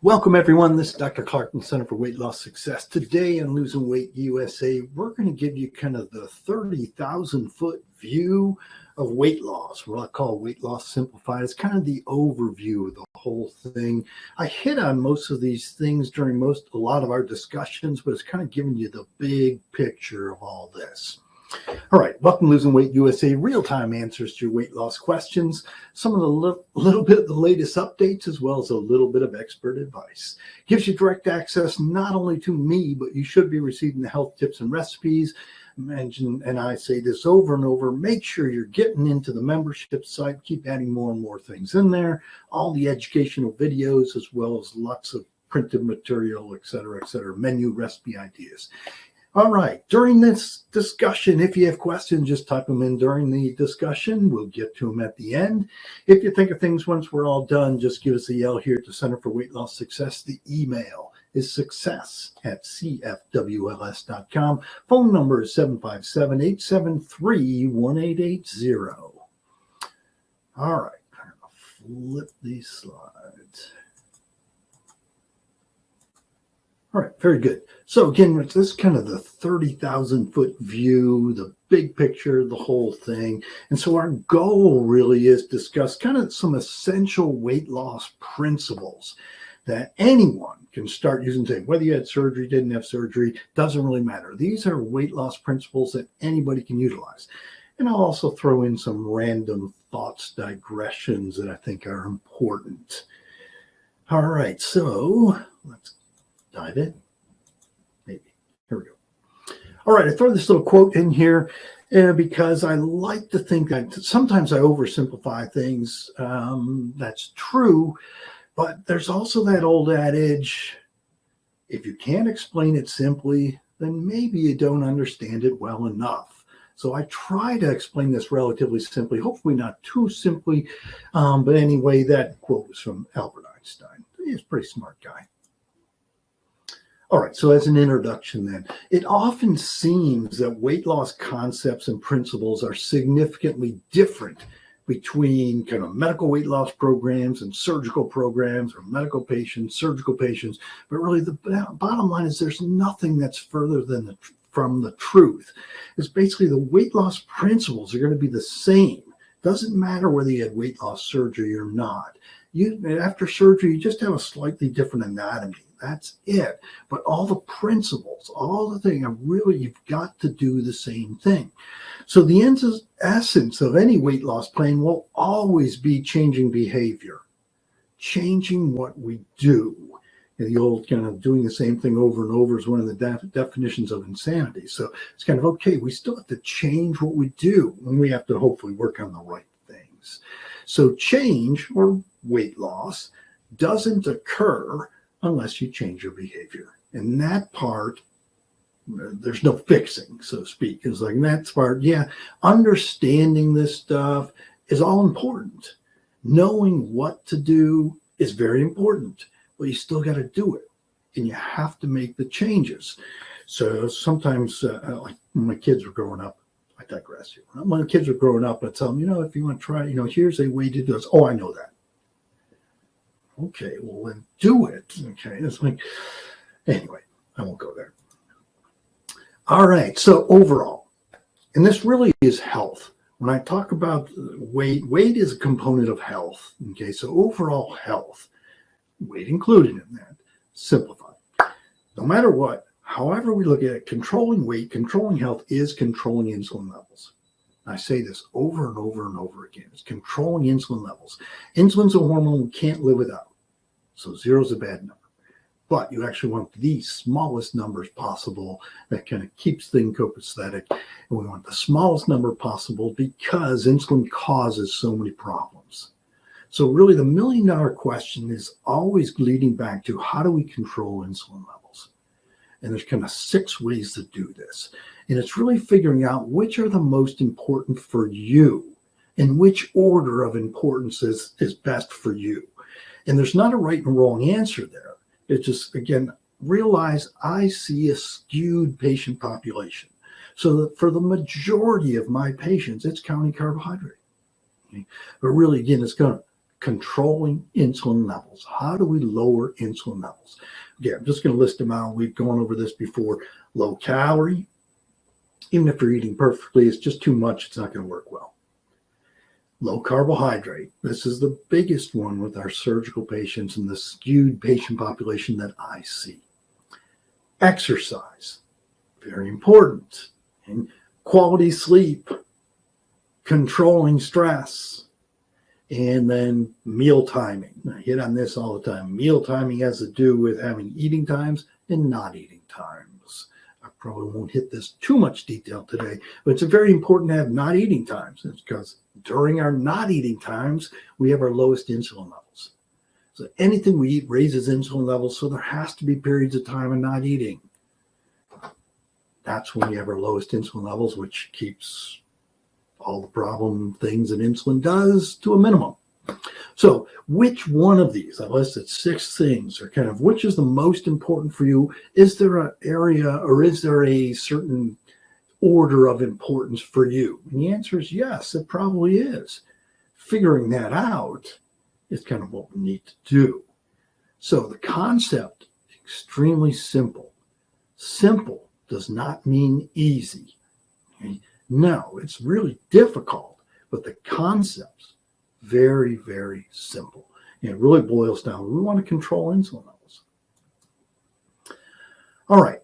Welcome, everyone. This is Dr. Clark from Center for Weight Loss Success. Today on Losing Weight USA, we're going to give you kind of the 30,000-foot view of weight loss, what I call weight loss simplified. It's kind of the overview of the whole thing. I hit on most of these things during a lot of our discussions, but it's kind of giving you the big picture of all this. All right, welcome to Losing Weight USA, real-time answers to your weight loss questions, some of the little bit of the latest updates, as well as a little bit of expert advice. Gives you direct access not only to me, but you should be receiving the health tips and recipes. And I say this over and over, make sure you're getting into the membership site, keep adding more and more things in there, all the educational videos, as well as lots of printed material, et cetera, menu recipe ideas. All right, during this discussion, if you have questions, just type them in during the discussion. We'll get to them at the end. If you think of things once we're all done, just give us a yell here at the Center for Weight Loss Success. The email is success@cfwls.com. Phone number is 757-873-1880. All right, I'm going to flip these slides. All right, very good. So again, this is kind of the 30,000-foot view, the big picture, the whole thing. And so our goal really is to discuss kind of some essential weight loss principles that anyone can start using today. Whether you had surgery, didn't have surgery, doesn't really matter. These are weight loss principles that anybody can utilize. And I'll also throw in some random thoughts, digressions that I think are important. All right, so let's dive in. Maybe. Here we go. All right, I throw this little quote in here because I like to think that sometimes I oversimplify things. That's true, but there's also that old adage, if you can't explain it simply, then maybe you don't understand it well enough. So I try to explain this relatively simply, hopefully not too simply, but anyway, that quote was from Albert Einstein. He's a pretty smart guy. All right, so as an introduction then, it often seems that weight loss concepts and principles are significantly different between kind of medical weight loss programs and surgical programs, or medical patients, surgical patients. But really the bottom line is there's nothing that's further than from the truth. It's basically the weight loss principles are going to be the same. Doesn't matter whether you had weight loss surgery or not. After surgery, you just have a slightly different anatomy. That's it. But all the principles, all the things, really, you've got to do the same thing. So the essence of any weight loss plan will always be changing behavior, changing what we do. And the old kind of doing the same thing over and over is one of the definitions of insanity. So it's kind of, okay, we still have to change what we do, and we have to hopefully work on the right things. So change, or weight loss, doesn't occur unless you change your behavior. And that part, there's no fixing, so to speak. It's like that part, yeah, understanding this stuff is all important. Knowing what to do is very important, but you still got to do it. And you have to make the changes. So sometimes, like when my kids were growing up, I digress here. When the kids were growing up, I tell them, if you want to try, here's a way to do this. Oh, I know that. Okay, well, then do it. Okay, it's like, anyway, I won't go there. All right, so overall, and this really is health. When I talk about weight is a component of health. Okay, so overall health, weight included in that, simplified. No matter what, however we look at it, controlling weight, controlling health is controlling insulin levels. I say this over and over and over again. It's controlling insulin levels. Insulin's a hormone we can't live without. So 0 is a bad number. But you actually want the smallest numbers possible that kind of keeps things copacetic. And we want the smallest number possible because insulin causes so many problems. So really the $1 million question is always leading back to, how do we control insulin levels? And there's kind of 6 ways to do this. And it's really figuring out which are the most important for you and which order of importance is best for you. And there's not a right and wrong answer there. It's just, again, realize I see a skewed patient population. So that for the majority of my patients, it's counting carbohydrate. Okay? But really, again, it's going to controlling insulin levels. How do we lower insulin levels? Okay, I'm just going to list them out. We've gone over this before. Low calorie, even if you're eating perfectly, it's just too much. It's not going to work well. Low carbohydrate. This is the biggest one with our surgical patients and the skewed patient population that I see. Exercise, very important. And quality sleep, controlling stress, and then meal timing. I hit on this all the time. Meal timing has to do with having eating times and not eating times. I probably won't hit this too much detail today, but it's very important to have not eating times. It's because during our not eating times, we have our lowest insulin levels. So anything we eat raises insulin levels, so there has to be periods of time of not eating. That's when we have our lowest insulin levels, which keeps all the problem things that insulin does to a minimum. So which one of these, I listed 6 things, or kind of which is the most important for you? Is there an area, or is there a certain order of importance for you? And the answer is yes, it probably is. Figuring that out is kind of what we need to do. So the concept, extremely simple. Simple does not mean easy. Okay? No, it's really difficult, but the concept's very, very simple. And it really boils down, we want to control insulin levels. All right,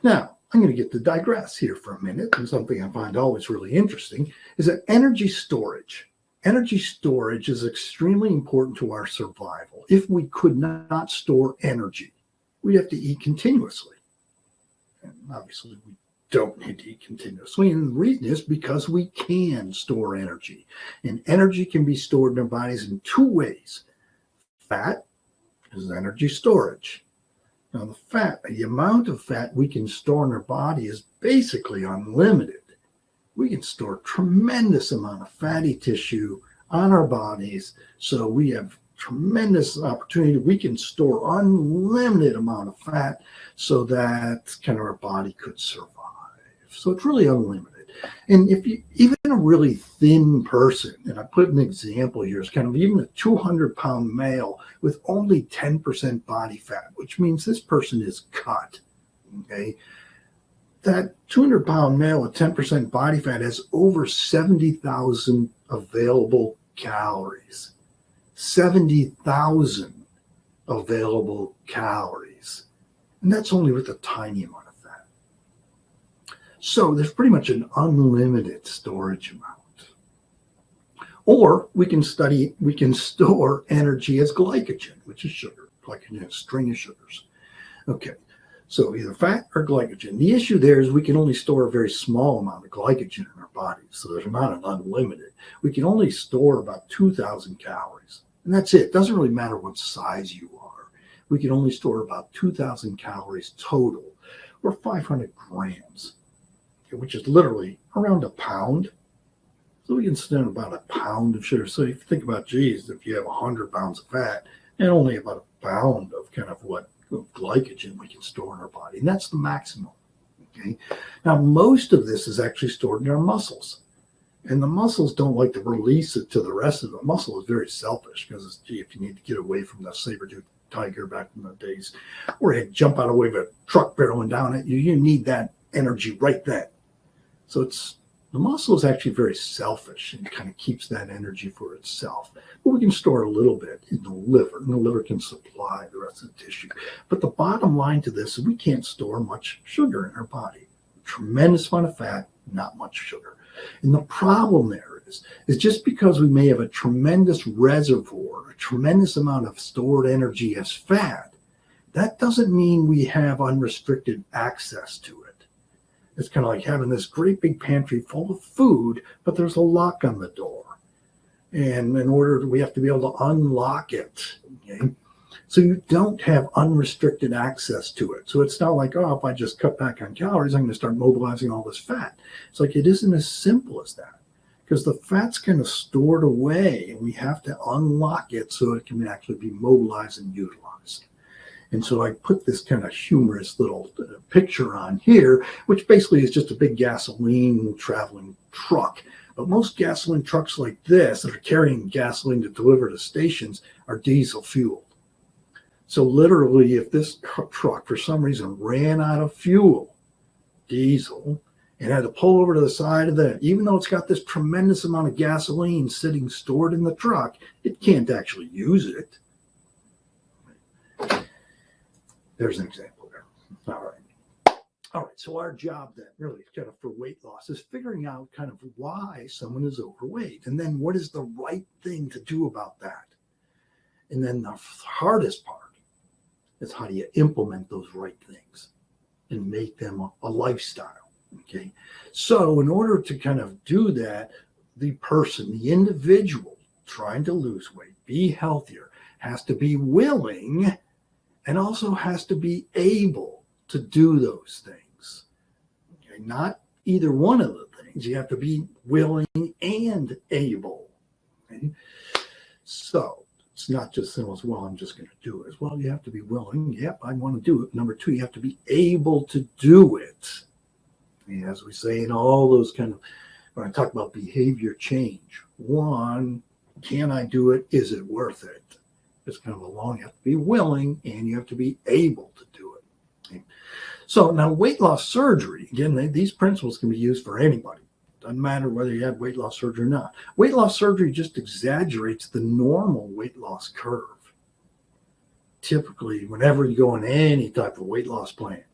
now I'm going to get to digress here for a minute. And something I find always really interesting is that energy storage. Energy storage is extremely important to our survival. If we could not store energy, we'd have to eat continuously. And obviously, we don't need to eat continuously. And the reason is because we can store energy. And energy can be stored in our bodies in 2 ways. Fat is energy storage. Now, the amount of fat we can store in our body is basically unlimited. We can store tremendous amount of fatty tissue on our bodies. So we have tremendous opportunity. We can store unlimited amount of fat so that kind of our body could survive. So it's really unlimited. And if you, even a really thin person, and I put an example here, it's kind of even a 200-pound male with only 10% body fat, which means this person is cut, okay? That 200-pound male with 10% body fat has over 70,000 available calories. 70,000 available calories. And that's only with a tiny amount of fat. So there's pretty much an unlimited storage amount. Or we can store energy as glycogen, which is sugar. Glycogen is a string of sugars. Okay, so either fat or glycogen. The issue there is we can only store a very small amount of glycogen in our bodies. So there's not an unlimited. We can only store about 2,000 calories. And that's it. It doesn't really matter what size you are. We can only store about 2,000 calories total, or 500 grams, which is literally around a pound. So we can spend about a pound of sugar. So if you think about, geez, if you have 100 pounds of fat and only about a pound of kind of what glycogen we can store in our body, and that's the maximum. Okay. Now, most of this is actually stored in our muscles. And the muscles don't like to release it to the rest of the muscle. Is very selfish because, gee, if you need to get away from the saber-toothed tiger back in the days, or he'd jump out of the way of a truck barreling down at you, you need that energy right then. So the muscle is actually very selfish and kind of keeps that energy for itself. But we can store a little bit in the liver, and the liver can supply the rest of the tissue. But the bottom line to this is we can't store much sugar in our body. Tremendous amount of fat, not much sugar. And the problem there is just because we may have a tremendous reservoir, a tremendous amount of stored energy as fat, that doesn't mean we have unrestricted access to it. It's kind of like having this great big pantry full of food, but there's a lock on the door. And we have to be able to unlock it. Okay? So you don't have unrestricted access to it. So it's not like, oh, if I just cut back on calories, I'm going to start mobilizing all this fat. It's like, it isn't as simple as that, because the fat's kind of stored away and we have to unlock it so it can actually be mobilized and utilized. And so I put this kind of humorous little picture on here, which basically is just a big gasoline traveling truck. But most gasoline trucks like this that are carrying gasoline to deliver to stations are diesel fueled. So literally, if this truck for some reason ran out of fuel, diesel, and had to pull over to the side of the, even though it's got this tremendous amount of gasoline sitting stored in the truck, it can't actually use it. There's an example there. All right. All right, so our job then really kind of for weight loss is figuring out kind of why someone is overweight, and then what is the right thing to do about that. And then the hardest part is how do you implement those right things and make them a lifestyle, okay? So in order to kind of do that, the person, the individual trying to lose weight, be healthier, has to be willing and also has to be able to do those things. Okay? Not either one of the things. You have to be willing and able. Okay? So it's not just simple as, well, I'm just going to do it. As well, you have to be willing. Yep, I want to do it. Number two, you have to be able to do it. And as we say in all those kind of, when I talk about behavior change, one, can I do it? Is it worth it? It's kind of a long, you have to be willing and you have to be able to do it. Okay? So now weight loss surgery, again, these principles can be used for anybody. Doesn't matter whether you have weight loss surgery or not. Weight loss surgery just exaggerates the normal weight loss curve. Typically, whenever you go on any type of weight loss plan,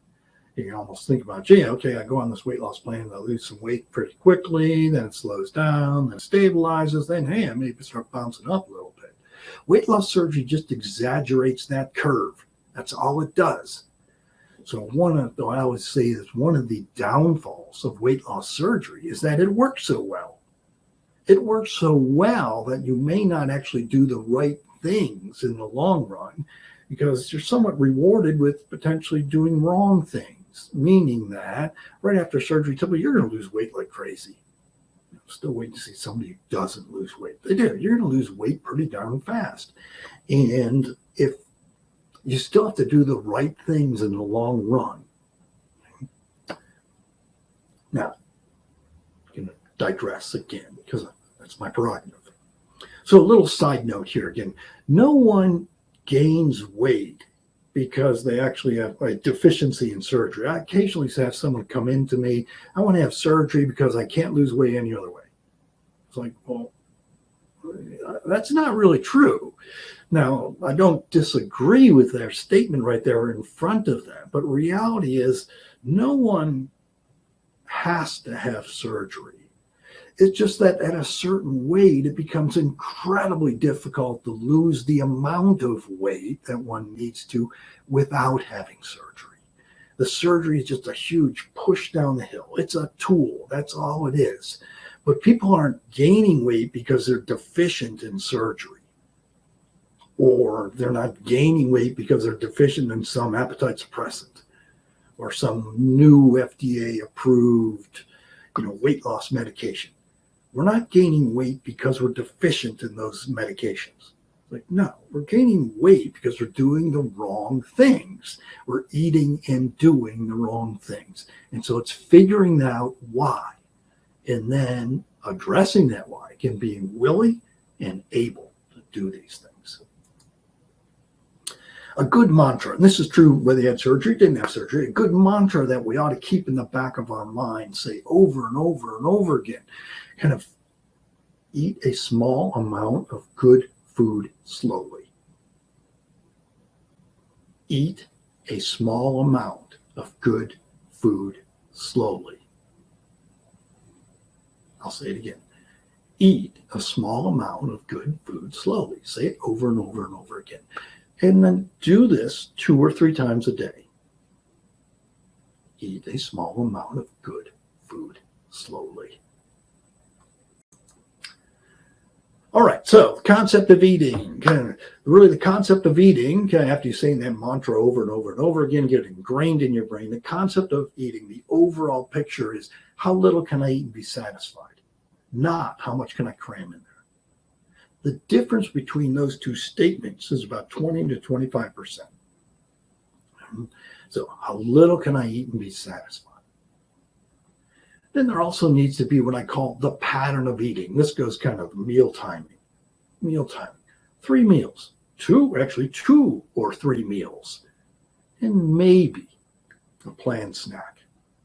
you can almost think about, gee, okay, I go on this weight loss plan, I lose some weight pretty quickly, then it slows down, then it stabilizes, then, hey, I maybe start bouncing up a little bit. Weight loss surgery just exaggerates that curve. That's all it does. So I always say is one of the downfalls of weight loss surgery is that it works so well. It works so well that you may not actually do the right things in the long run because you're somewhat rewarded with potentially doing wrong things, meaning that right after surgery, typically you're going to lose weight like crazy. I'm still waiting to see somebody who doesn't lose weight. They do. You're going to lose weight pretty darn fast. And if you still have to do the right things in the long run. Now, I'm going to digress again because that's my prerogative. So a little side note here again. No one gains weight because they actually have a deficiency in surgery. I occasionally have someone come in to me, I want to have surgery because I can't lose weight any other way. It's like, well, that's not really true. Now, I don't disagree with their statement right there in front of them, but reality is no one has to have surgery. It's just that at a certain weight, it becomes incredibly difficult to lose the amount of weight that one needs to without having surgery. The surgery is just a huge push down the hill. It's a tool. That's all it is. But people aren't gaining weight because they're deficient in surgery. Or they're not gaining weight because they're deficient in some appetite suppressant or some new FDA approved, weight loss medication. We're not gaining weight because we're deficient in those medications. Like, no, we're gaining weight because we're doing the wrong things. We're eating and doing the wrong things. And so it's figuring out why and then addressing that why and being willing and able to do these things. A good mantra, and this is true whether you had surgery, didn't have surgery, a good mantra that we ought to keep in the back of our mind, say over and over and over again, kind of eat a small amount of good food slowly. Eat a small amount of good food slowly. I'll say it again. Eat a small amount of good food slowly. Say it over and over and over again. And then do this 2 or 3 times a day. Eat a small amount of good food slowly. All right, so the concept of eating, really the concept of eating, after you saying that mantra over and over and over again, get it ingrained in your brain, the concept of eating, the overall picture is how little can I eat and be satisfied, not how much can I cram in there. The difference between those two statements is about 20 to 25%. So how little can I eat and be satisfied? Then there also needs to be what I call the pattern of eating. This goes kind of meal timing. Meal timing. 3 meals. Actually 2 or 3 meals. And maybe a planned snack.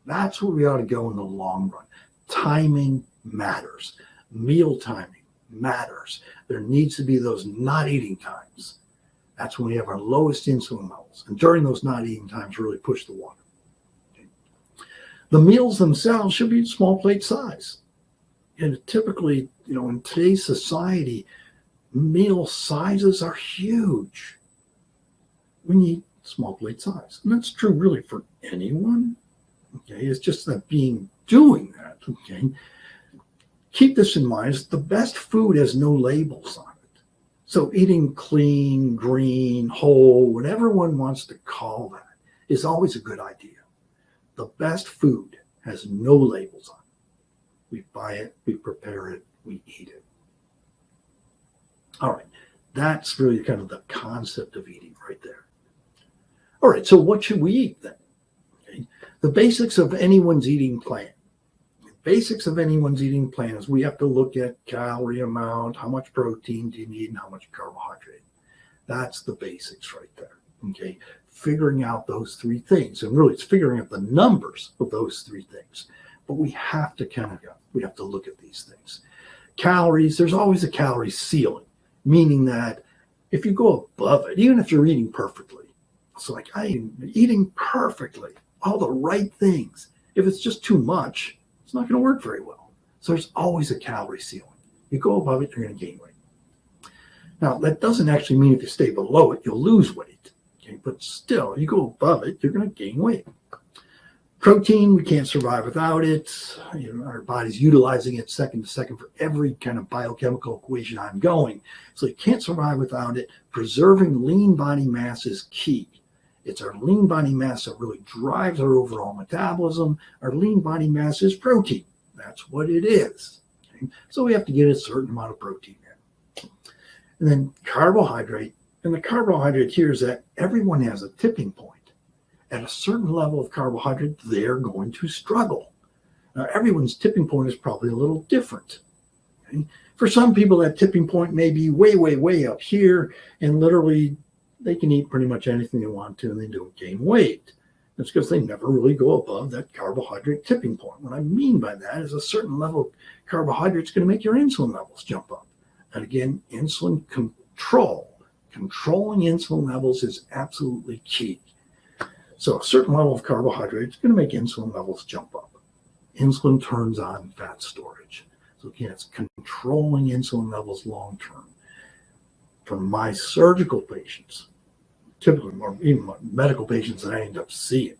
That's where we ought to go in the long run. Timing matters. Meal timing matters. There needs to be those not eating times. That's when we have our lowest insulin levels. And during those not eating times, really push the water. Okay. The meals themselves should be small plate size. And typically, in today's society, meal sizes are huge. We need small plate size. And that's true really for anyone. Okay, it's just that doing that, okay. Keep this in mind, the best food has no labels on it. So eating clean, green, whole, whatever one wants to call that, is always a good idea. The best food has no labels on it. We buy it, we prepare it, we eat it. All right, that's really kind of the concept of eating right there. All right, so what should we eat then? Okay. The basics of anyone's eating plan. Basics of anyone's eating plan is we have to look at calorie amount, how much protein do you need, and how much carbohydrate. That's the basics right there. Okay, figuring out those 3 things, and really it's figuring out the numbers of those 3 things. But we have to we have to look at these things. Calories, there's always a calorie ceiling, meaning that if you go above it, even if you're eating perfectly, it's like I'm eating perfectly, all the right things. If it's just too much, it's not going to work very well. So there's always a calorie ceiling. You go above it, you're going to gain weight. Now, that doesn't actually mean if you stay below it, you'll lose weight. Okay, but still, you go above it, you're going to gain weight. Protein, we can't survive without it. Our body's utilizing it second to second for every kind of biochemical equation I'm going. So you can't survive without it. Preserving lean body mass is key. It's our lean body mass that really drives our overall metabolism. Our lean body mass is protein. That's what it is. Okay? So we have to get a certain amount of protein in. And then carbohydrate. And the carbohydrate here is that everyone has a tipping point. At a certain level of carbohydrate, they're going to struggle. Now, everyone's tipping point is probably a little different. Okay? For some people, that tipping point may be way, way, way up here, and literally they can eat pretty much anything they want to and they don't gain weight. That's because they never really go above that carbohydrate tipping point. What I mean by that is a certain level of carbohydrate is going to make your insulin levels jump up. And again, insulin control. Controlling insulin levels is absolutely key. So a certain level of carbohydrate is going to make insulin levels jump up. Insulin turns on fat storage. So again, it's controlling insulin levels long term. For my surgical patients, typically, or even my medical patients that I end up seeing,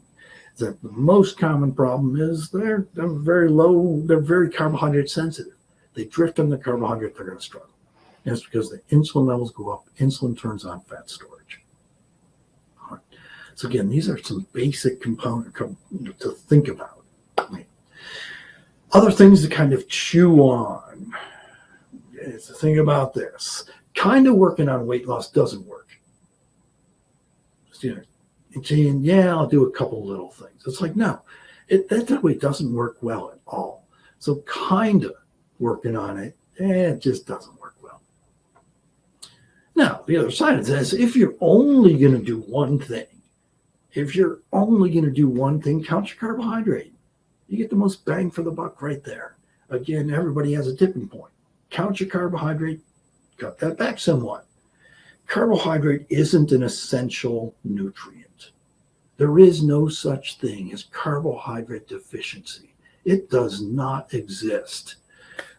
is that the most common problem is they're very low, they're very carbohydrate sensitive. They drift on the carbohydrate, they're going to struggle. And it's because the insulin levels go up, insulin turns on fat storage. All right. So again, these are some basic components to think about. Other things to kind of chew on is the thing about this. Kind of working on weight loss doesn't work. Saying, yeah, I'll do a couple little things. It's like, no, that really doesn't work well at all. So kind of working on it, it just doesn't work well. Now, the other side of this, if you're only going to do one thing, count your carbohydrate. You get the most bang for the buck right there. Again, everybody has a tipping point. Count your carbohydrate, cut that back somewhat. Carbohydrate isn't an essential nutrient. There is no such thing as carbohydrate deficiency. It does not exist.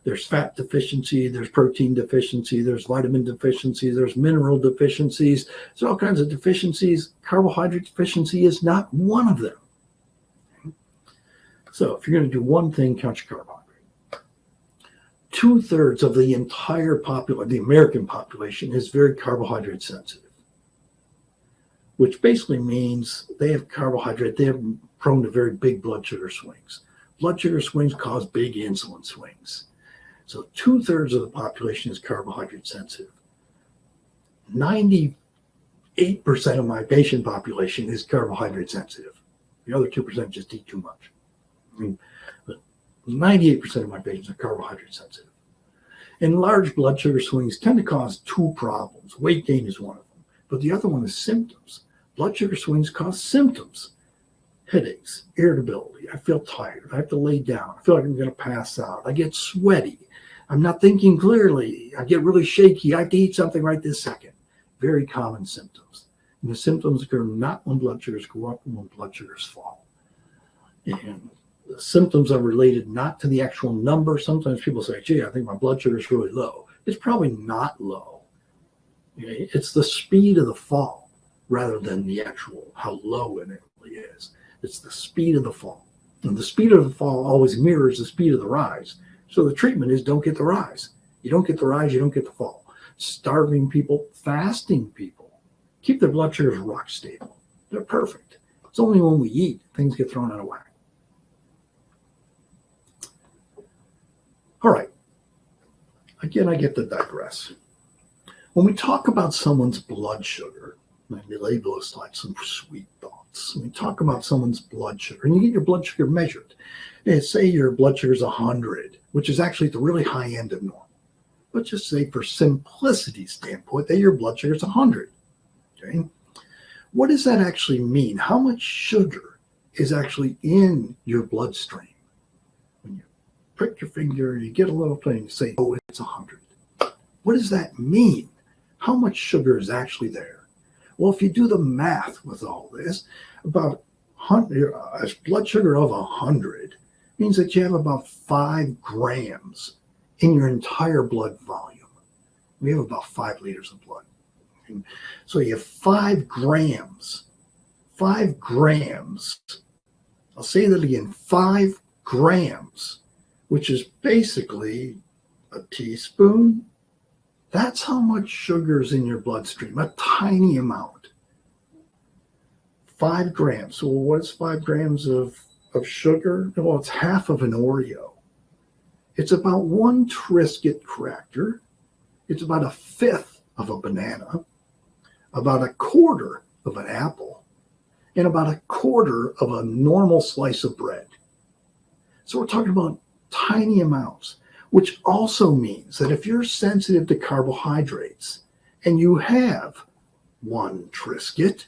There's fat deficiency, there's protein deficiency, there's vitamin deficiency, there's mineral deficiencies. There's all kinds of deficiencies. Carbohydrate deficiency is not one of them. So if you're going to do one thing, count your carbohydrate. 2/3 of the entire population, the American population, is very carbohydrate sensitive, which basically means they have carbohydrate, they are prone to very big blood sugar swings. Blood sugar swings cause big insulin swings. So 2/3 of the population is carbohydrate sensitive. 98% of my patient population is carbohydrate sensitive. The other 2% just eat too much. 98% of my patients are carbohydrate sensitive. And large blood sugar swings tend to cause two problems. Weight gain is one of them, but the other one is symptoms. Blood sugar swings cause symptoms. Headaches, irritability, I feel tired, I have to lay down, I feel like I'm going to pass out, I get sweaty, I'm not thinking clearly, I get really shaky, I have to eat something right this second. Very common symptoms. And the symptoms occur not when blood sugars go up, but when blood sugars fall. And the symptoms are related not to the actual number. Sometimes people say, gee, I think my blood sugar is really low. It's probably not low. Okay? It's the speed of the fall rather than the actual how low it really is. It's the speed of the fall. And the speed of the fall always mirrors the speed of the rise. So the treatment is don't get the rise. You don't get the rise, you don't get the fall. Starving people, fasting people, keep their blood sugars rock stable. They're perfect. It's only when we eat things get thrown out of whack. All right. Again, I get to digress. When we talk about someone's blood sugar, and they label us like some sweet thoughts. When we talk about someone's blood sugar, and you get your blood sugar measured, and say your blood sugar is 100, which is actually at the really high end of normal. Let's just say for simplicity's standpoint that your blood sugar is 100. Okay? What does that actually mean? How much sugar is actually in your bloodstream? When you prick your finger, you get a little thing, you say, oh, it's 100. What does that mean? How much sugar is actually there? Well, if you do the math with all this, about a blood sugar of 100 means that you have about 5 grams in your entire blood volume. We have about 5 liters of blood. And so you have 5 grams. 5 grams. I'll say that again, 5 grams, which is basically a teaspoon. That's how much sugar is in your bloodstream, a tiny amount. 5 grams. So what is 5 grams of sugar? Well, it's half of an Oreo. It's about 1 Triscuit cracker. It's about 1/5 of a banana, about 1/4 of an apple, and about 1/4 of a normal slice of bread. So we're talking about tiny amounts, which also means that if you're sensitive to carbohydrates and you have 1 Triscuit,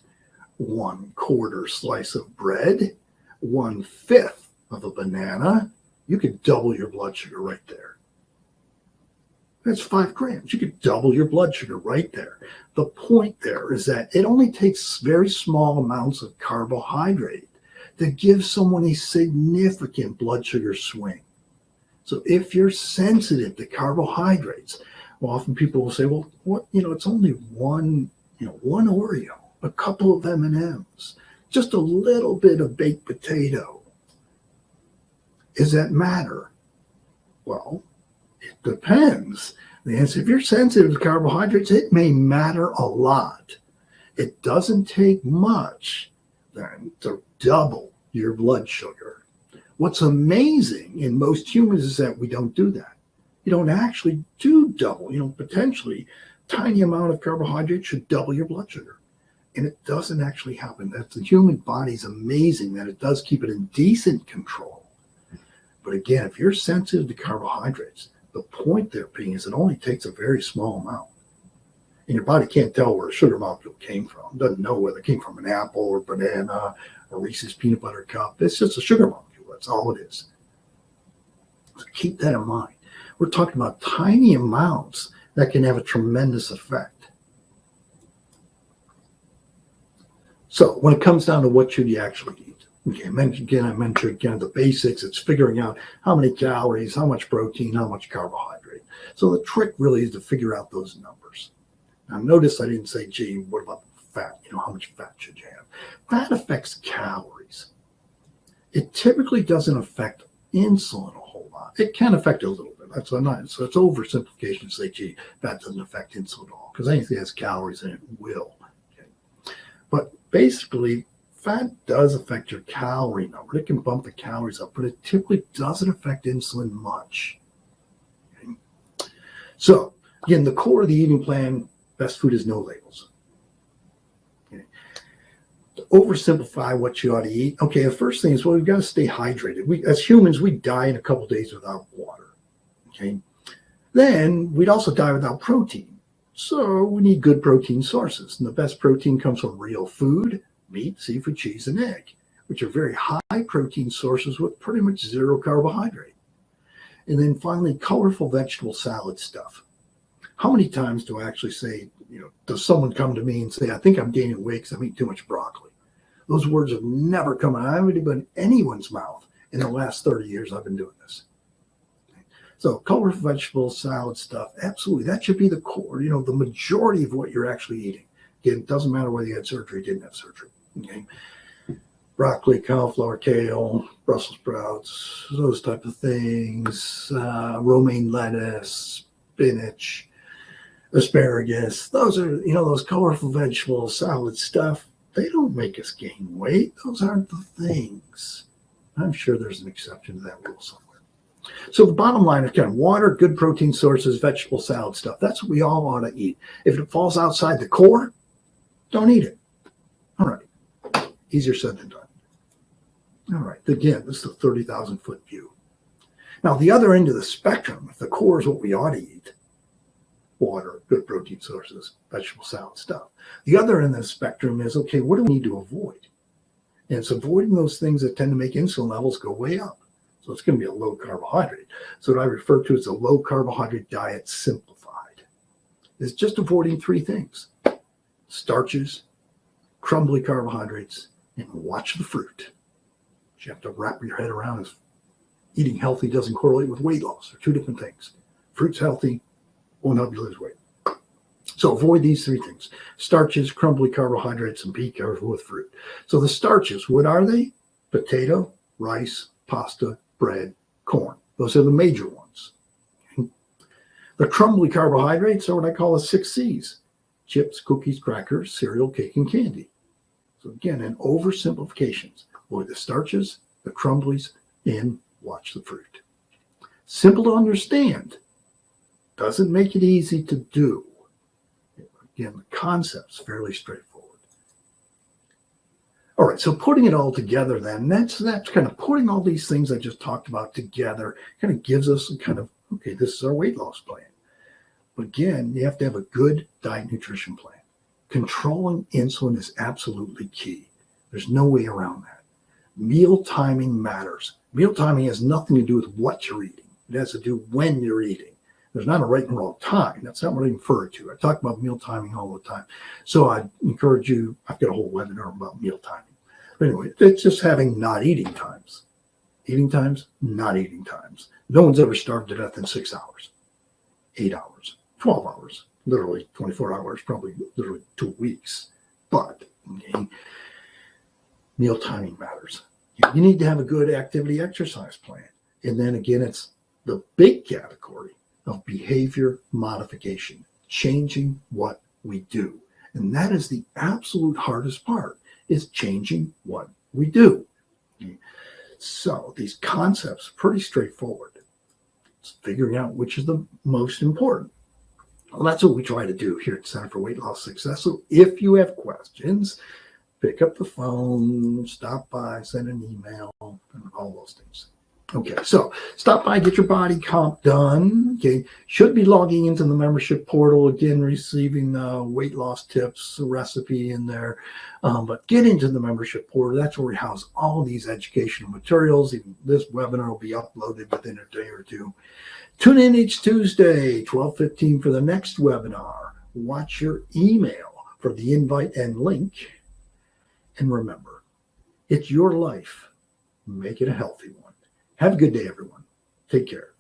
1/4 slice of bread, 1/5 of a banana, you could double your blood sugar right there. That's 5 grams. You could double your blood sugar right there. The point there is that it only takes very small amounts of carbohydrate to give someone a significant blood sugar swing. So if you're sensitive to carbohydrates, well, often people will say, well, what, it's only one Oreo, a couple of M&Ms, just a little bit of baked potato. Does that matter? Well, it depends. The answer, if you're sensitive to carbohydrates, it may matter a lot. It doesn't take much then to double your blood sugar. What's amazing in most humans is that we don't do that. You don't actually do double. Potentially tiny amount of carbohydrate should double your blood sugar. And it doesn't actually happen. That's the human body's amazing that it does keep it in decent control. But again, if you're sensitive to carbohydrates, the point there being is it only takes a very small amount. And your body can't tell where a sugar molecule came from. It doesn't know whether it came from an apple or banana or Reese's peanut butter cup. It's just a sugar molecule. That's all it is. So keep that in mind. We're talking about tiny amounts that can have a tremendous effect. So when it comes down to what should you actually eat? Okay, I mentioned the basics. It's figuring out how many calories, how much protein, how much carbohydrate. So the trick really is to figure out those numbers. Now notice I didn't say, gee, what about fat? How much fat should you have? Fat affects calories. It typically doesn't affect insulin a whole lot. It can affect it a little bit. So it's oversimplification to say, gee, fat doesn't affect insulin at all, because anything that has calories in it will. Okay. But basically, fat does affect your calorie number. It can bump the calories up, but it typically doesn't affect insulin much. Okay. So again, the core of the eating plan, best food is no labels. Okay. oversimplify what you ought to eat. Okay, the first thing is, well, we've got to stay hydrated. We, as humans, we die in a couple of days without water. Okay, then we'd also die without protein. So we need good protein sources. And the best protein comes from real food, meat, seafood, cheese, and egg, which are very high protein sources with pretty much zero carbohydrate. And then finally, colorful vegetable salad stuff. How many times do I actually say, does someone come to me and say, I think I'm gaining weight because I'm eating too much broccoli? Those words have never come out of anyone's mouth in the last 30 years I've been doing this. So colorful vegetable salad stuff, absolutely. That should be the core, the majority of what you're actually eating. Again, it doesn't matter whether you had surgery or didn't have surgery. Okay. Broccoli, cauliflower, kale, Brussels sprouts, those type of things, romaine lettuce, spinach, asparagus. Those are, those colorful vegetable salad stuff. They don't make us gain weight. Those aren't the things. I'm sure there's an exception to that rule somewhere. So the bottom line is kind of water, good protein sources, vegetable salad stuff. That's what we all ought to eat. If it falls outside the core, don't eat it. All right. Easier said than done. All right. Again, this is a 30,000-foot view. Now, the other end of the spectrum, if the core is what we ought to eat, water, good protein sources, vegetable salad stuff. The other end of the spectrum is, okay, what do we need to avoid? And it's avoiding those things that tend to make insulin levels go way up. So it's going to be a low carbohydrate. So what I refer to as a low carbohydrate diet simplified. It's just avoiding three things: starches, crumbly carbohydrates, and watch the fruit. What you have to wrap your head around is eating healthy doesn't correlate with weight loss. They're two different things. Fruit's healthy, won't help you lose weight. So avoid these three things: starches, crumbly carbohydrates, and be careful with fruit. So the starches, what are they? Potato, rice, pasta, bread, corn. Those are the major ones. Okay. The crumbly carbohydrates are what I call the 6 C's: chips, cookies, crackers, cereal, cake, and candy. So again, in oversimplifications, avoid the starches, the crumblies, and watch the fruit. Simple to understand. Doesn't make it easy to do. Again, the concept's fairly straightforward. All right, so putting it all together then, that's kind of putting all these things I just talked about together, kind of gives us a kind of, okay, this is our weight loss plan. But again, you have to have a good diet nutrition plan. Controlling insulin is absolutely key. There's no way around that. Meal timing matters. Meal timing has nothing to do with what you're eating. It has to do when you're eating. There's not a right and wrong time. That's not what I refer to. I talk about meal timing all the time. So I encourage you, I've got a whole webinar about meal timing. But anyway, it's just having not eating times. Eating times, not eating times. No one's ever starved to death in 6 hours, 8 hours, 12 hours, literally 24 hours, probably literally 2 weeks. But okay, meal timing matters. You need to have a good activity exercise plan. And then again, it's the big category of behavior modification, changing what we do. And that is the absolute hardest part, is changing what we do. Okay. So these concepts are pretty straightforward. It's figuring out which is the most important. Well, that's what we try to do here at Center for Weight Loss Success. So if you have questions, pick up the phone, stop by, send an email, and all those things. Okay, so stop by, get your body comp done. Okay, should be logging into the membership portal, again, receiving weight loss tips, a recipe in there. But get into the membership portal. That's where we house all these educational materials. Even this webinar will be uploaded within a day or two. Tune in each Tuesday, 12:15 for the next webinar. Watch your email for the invite and link. And remember, it's your life. Make it a healthy one. Have a good day, everyone. Take care.